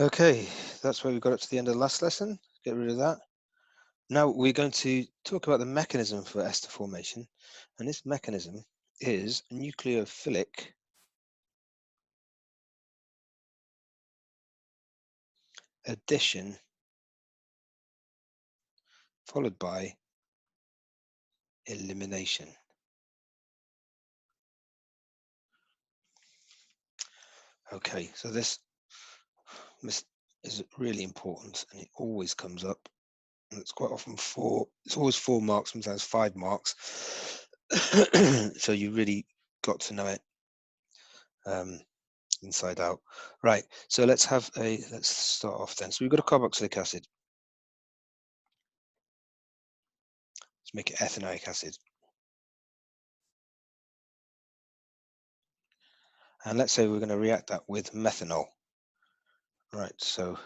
Okay, that's where we got up to the end of the last lesson. Get rid of that. Now we're going to talk about the mechanism for ester formation, and this mechanism is nucleophilic addition followed by elimination. Okay, so this is really important, and it always comes up, and it's quite often it's always 4 marks, sometimes 5 marks. So you really got to know it inside out. Right, so let's start off then. So we've got a carboxylic acid. Let's make it ethanoic acid. And let's say we're going to react that with methanol. Right, so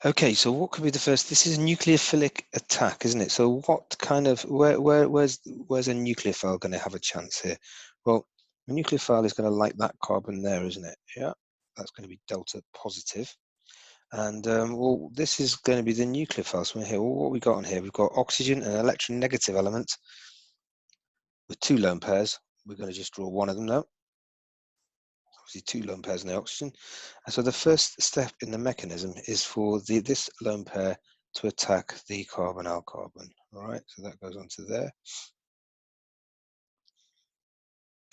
okay, so what could be the first? This is a nucleophilic attack, isn't it? So what kind of where's a nucleophile going to have a chance here? Well, a nucleophile is going to like that carbon there, isn't it? Yeah, that's going to be delta positive. And well, this is going to be the nucleophile. So here, well, what we got on here? We've got oxygen and electronegative element with 2 lone pairs. We're going to just draw one of them now. Obviously 2 lone pairs in the oxygen. And so the first step in the mechanism is for this lone pair to attack the carbon-carbon. All right, so that goes onto there,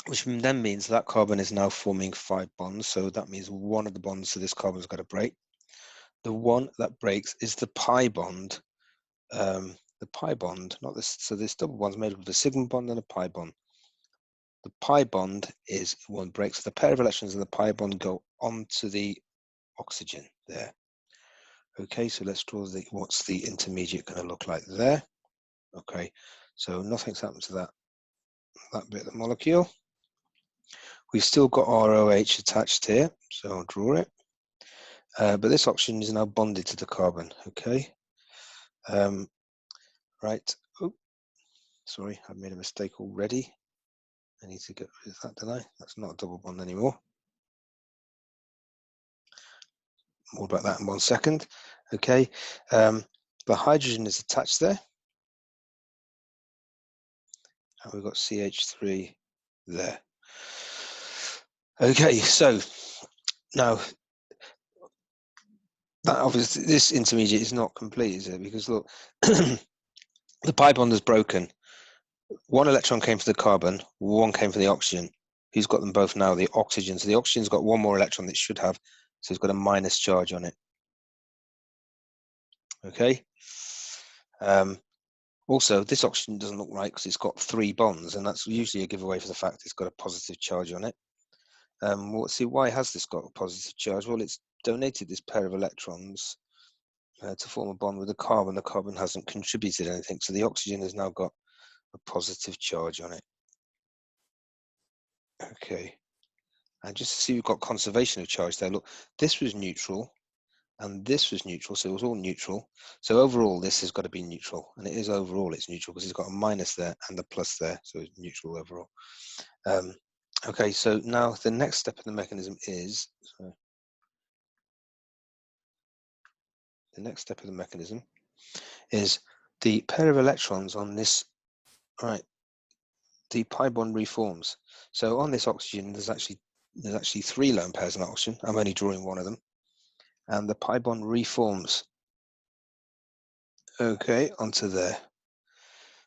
which then means that carbon is now forming 5 bonds. So that means one of the bonds to this carbon's got to break. The one that breaks is the pi bond. The pi bond, not this. So this double bond's made up of a sigma bond and a pi bond. The pi bond is one breaks. The pair of electrons in the pi bond go onto the oxygen there. Okay, so let's draw what's the intermediate going to look like there. Okay, so nothing's happened to that bit of the molecule. We've still got our OH attached here, so I'll draw it. But this oxygen is now bonded to the carbon. Okay, right. Oh, sorry, I made a mistake already. I need to get rid of that, don't I? That's not a double bond anymore. More about that in 1 second. Okay, the hydrogen is attached there, and we've got CH3 there. Okay, so now that obviously this intermediate is not complete, is it? Because look, the pi bond is broken. 1 electron came from the carbon, 1 came from the oxygen. Who's got them both now? The oxygen. So the oxygen's got 1 more electron that it should have, so it's got a minus charge on it. Okay. Also, this oxygen doesn't look right because it's got 3 bonds, and that's usually a giveaway for the fact it's got a positive charge on it. See, why has this got a positive charge? Well, it's donated this pair of electrons to form a bond with the carbon. The carbon hasn't contributed anything, so the oxygen has now got a positive charge on it. Okay, and just to see, we've got conservation of charge there. Look, this was neutral, and this was neutral, so it was all neutral. So overall, this has got to be neutral, and it is overall, it's neutral because it's got a minus there and a plus there, so it's neutral overall. Okay, so now the next step in the mechanism is, the pair of electrons on this, right, the pi bond reforms. So on this oxygen, there's actually 3 lone pairs in oxygen. I'm only drawing one of them, and the pi bond reforms. Okay, onto there.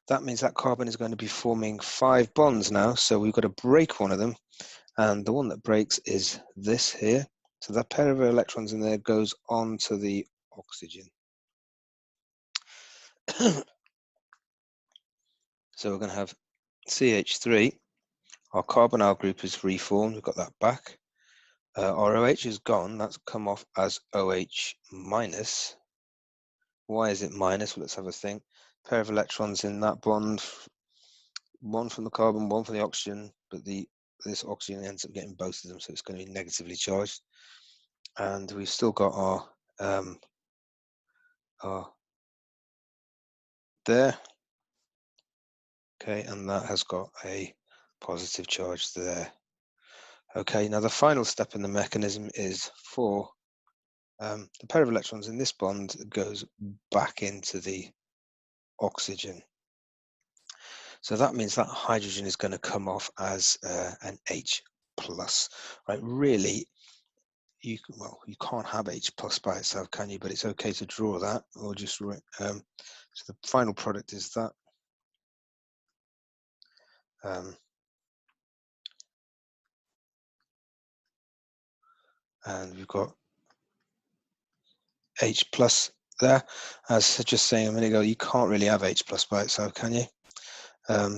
That means that carbon is going to be forming 5 bonds now. So we've got to break one of them, and the one that breaks is this here. So that pair of electrons in there goes on to the oxygen. So we're going to have CH3. Our carbonyl group is reformed. We've got that back. Our OH is gone. That's come off as OH minus. Why is it minus? Well, let's have a think. Pair of electrons in that bond. 1 from the carbon, 1 from the oxygen. But this oxygen ends up getting both of them, so it's going to be negatively charged. And we've still got our there. Okay, and that has got a positive charge there. Okay, now the final step in the mechanism is for the pair of electrons in this bond goes back into the oxygen. So that means that hydrogen is going to come off as an H plus, right? Really, you can't have H plus by itself, can you? But it's okay to draw that, or just so the final product is that. And we've got H plus there. As just saying a minute ago, you can't really have H plus by itself, can you?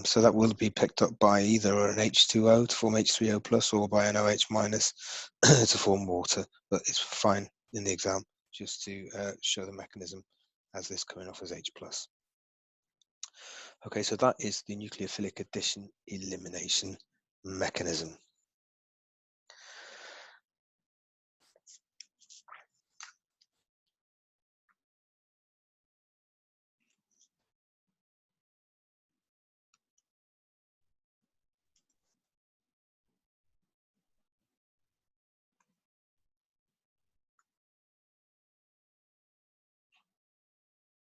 So that will be picked up by either an H2O to form H3O plus, or by an OH minus to form water. But it's fine in the exam just to show the mechanism as this coming off as H plus. Okay, so that is the nucleophilic addition elimination mechanism.